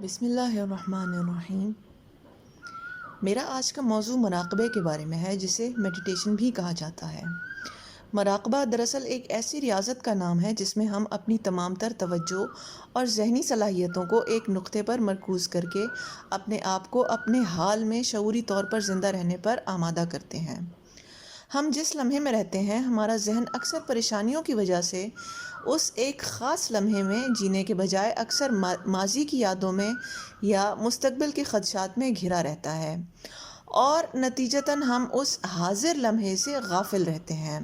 بسم اللہ الرحمن الرحیم۔ میرا آج کا موضوع مراقبے کے بارے میں ہے، جسے میڈیٹیشن بھی کہا جاتا ہے۔ مراقبہ دراصل ایک ایسی ریاضت کا نام ہے جس میں ہم اپنی تمام تر توجہ اور ذہنی صلاحیتوں کو ایک نقطے پر مرکوز کر کے اپنے آپ کو اپنے حال میں شعوری طور پر زندہ رہنے پر آمادہ کرتے ہیں۔ ہم جس لمحے میں رہتے ہیں، ہمارا ذہن اکثر پریشانیوں کی وجہ سے اس ایک خاص لمحے میں جینے کے بجائے اکثر ماضی کی یادوں میں یا مستقبل کے خدشات میں گھرا رہتا ہے، اور نتیجتاً ہم اس حاضر لمحے سے غافل رہتے ہیں۔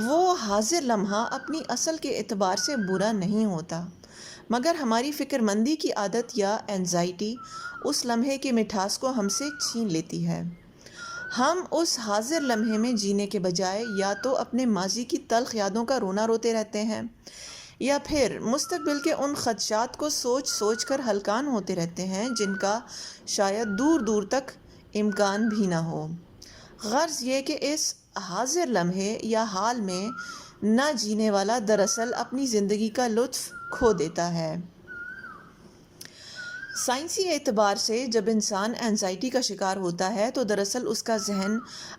وہ حاضر لمحہ اپنی اصل کے اعتبار سے برا نہیں ہوتا، مگر ہماری فکر مندی کی عادت یا اینزائٹی اس لمحے کی مٹھاس کو ہم سے چھین لیتی ہے۔ ہم اس حاضر لمحے میں جینے کے بجائے یا تو اپنے ماضی کی تلخ یادوں کا رونا روتے رہتے ہیں، یا پھر مستقبل کے ان خدشات کو سوچ سوچ کر ہلکان ہوتے رہتے ہیں جن کا شاید دور دور تک امکان بھی نہ ہو۔ غرض یہ کہ اس حاضر لمحے یا حال میں نہ جینے والا دراصل اپنی زندگی کا لطف کھو دیتا ہے۔ سائنسی اعتبار سے جب انسان اینزائٹی کا شکار ہوتا ہے تو دراصل اس کا ذہن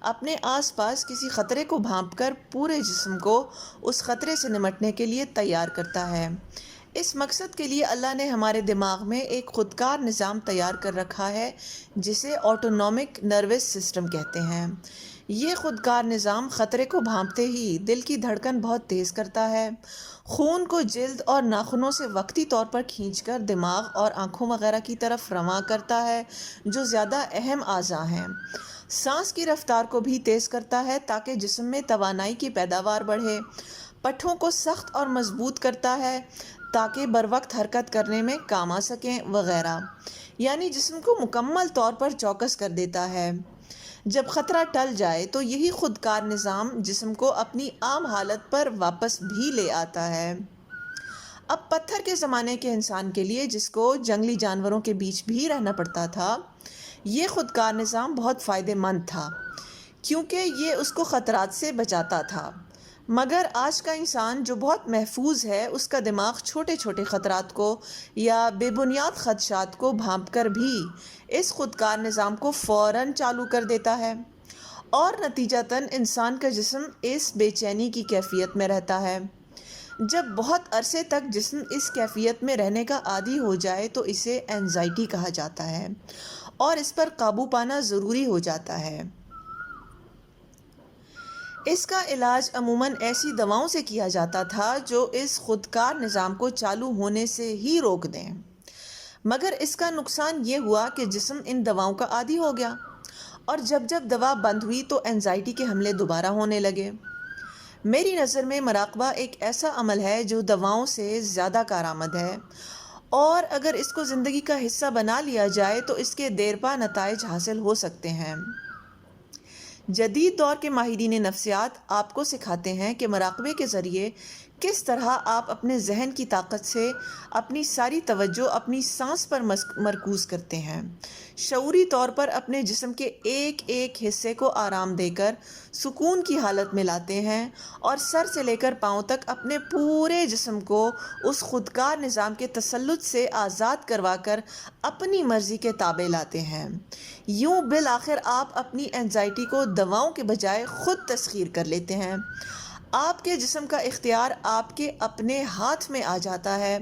اپنے آس پاس کسی خطرے کو بھانپ کر پورے جسم کو اس خطرے سے نمٹنے کے لیے تیار کرتا ہے۔ اس مقصد کے لیے اللہ نے ہمارے دماغ میں ایک خودکار نظام تیار کر رکھا ہے جسے آٹونومک نروس سسٹم کہتے ہیں۔ یہ خودکار نظام خطرے کو بھانپتے ہی دل کی دھڑکن بہت تیز کرتا ہے، خون کو جلد اور ناخنوں سے وقتی طور پر کھینچ کر دماغ اور آنکھوں وغیرہ کی طرف رواں کرتا ہے جو زیادہ اہم اعضاء ہیں۔ سانس کی رفتار کو بھی تیز کرتا ہے تاکہ جسم میں توانائی کی پیداوار بڑھے، پٹھوں کو سخت اور مضبوط کرتا ہے تاکہ بروقت حرکت کرنے میں کام آ سکیں وغیرہ، یعنی جسم کو مکمل طور پر چوکس کر دیتا ہے۔ جب خطرہ ٹل جائے تو یہی خودکار نظام جسم کو اپنی عام حالت پر واپس بھی لے آتا ہے۔ اب پتھر کے زمانے کے انسان کے لیے، جس کو جنگلی جانوروں کے بیچ بھی رہنا پڑتا تھا، یہ خودکار نظام بہت فائدہ مند تھا کیونکہ یہ اس کو خطرات سے بچاتا تھا۔ مگر آج کا انسان جو بہت محفوظ ہے، اس کا دماغ چھوٹے چھوٹے خطرات کو یا بے بنیاد خدشات کو بھانپ کر بھی اس خودکار نظام کو فوراً چالو کر دیتا ہے، اور نتیجتاً انسان کا جسم اس بے چینی کی کیفیت میں رہتا ہے۔ جب بہت عرصے تک جسم اس کیفیت میں رہنے کا عادی ہو جائے تو اسے اینزائٹی کہا جاتا ہے، اور اس پر قابو پانا ضروری ہو جاتا ہے۔ اس کا علاج عموماً ایسی دواؤں سے کیا جاتا تھا جو اس خودکار نظام کو چالو ہونے سے ہی روک دیں، مگر اس کا نقصان یہ ہوا کہ جسم ان دواؤں کا عادی ہو گیا، اور جب جب دوا بند ہوئی تو اینزائٹی کے حملے دوبارہ ہونے لگے۔ میری نظر میں مراقبہ ایک ایسا عمل ہے جو دواؤں سے زیادہ کارآمد ہے، اور اگر اس کو زندگی کا حصہ بنا لیا جائے تو اس کے دیرپا نتائج حاصل ہو سکتے ہیں۔ جدید دور کے ماہرین نفسیات آپ کو سکھاتے ہیں کہ مراقبے کے ذریعے کس طرح آپ اپنے ذہن کی طاقت سے اپنی ساری توجہ اپنی سانس پر مرکوز کرتے ہیں، شعوری طور پر اپنے جسم کے ایک ایک حصے کو آرام دے کر سکون کی حالت میں لاتے ہیں، اور سر سے لے کر پاؤں تک اپنے پورے جسم کو اس خودکار نظام کے تسلط سے آزاد کروا کر اپنی مرضی کے تابع لاتے ہیں۔ یوں بالآخر آپ اپنی اینزائٹی کو دواؤں کے بجائے خود تسخیر کر لیتے ہیں۔ آپ کے جسم کا اختیار آپ کے اپنے ہاتھ میں آ جاتا ہے،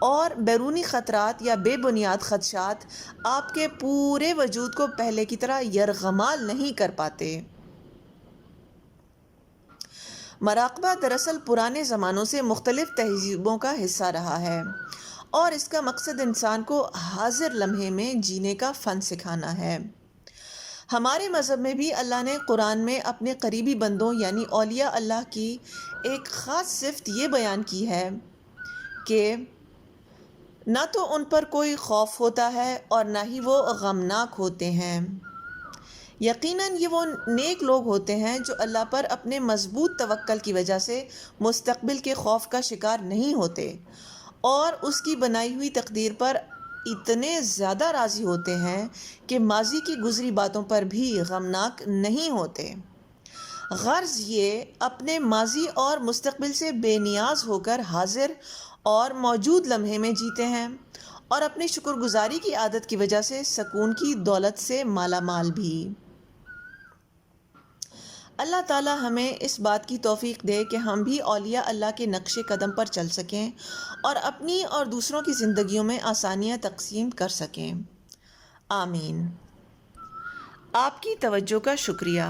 اور بیرونی خطرات یا بے بنیاد خدشات آپ کے پورے وجود کو پہلے کی طرح یرغمال نہیں کر پاتے۔ مراقبہ دراصل پرانے زمانوں سے مختلف تہذیبوں کا حصہ رہا ہے، اور اس کا مقصد انسان کو حاضر لمحے میں جینے کا فن سکھانا ہے۔ ہمارے مذہب میں بھی اللہ نے قرآن میں اپنے قریبی بندوں یعنی اولیاء اللہ کی ایک خاص صفت یہ بیان کی ہے کہ نہ تو ان پر کوئی خوف ہوتا ہے اور نہ ہی وہ غمناک ہوتے ہیں۔ یقیناً یہ وہ نیک لوگ ہوتے ہیں جو اللہ پر اپنے مضبوط توکل کی وجہ سے مستقبل کے خوف کا شکار نہیں ہوتے، اور اس کی بنائی ہوئی تقدیر پر اتنے زیادہ راضی ہوتے ہیں کہ ماضی کی گزری باتوں پر بھی غمناک نہیں ہوتے۔ غرض یہ اپنے ماضی اور مستقبل سے بے نیاز ہو کر حاضر اور موجود لمحے میں جیتے ہیں، اور اپنی شکر گزاری کی عادت کی وجہ سے سکون کی دولت سے مالا مال بھی۔ اللہ تعالیٰ ہمیں اس بات کی توفیق دے کہ ہم بھی اولیاء اللہ کے نقش قدم پر چل سکیں اور اپنی اور دوسروں کی زندگیوں میں آسانیاں تقسیم کر سکیں۔ آمین۔ آپ کی توجہ کا شکریہ۔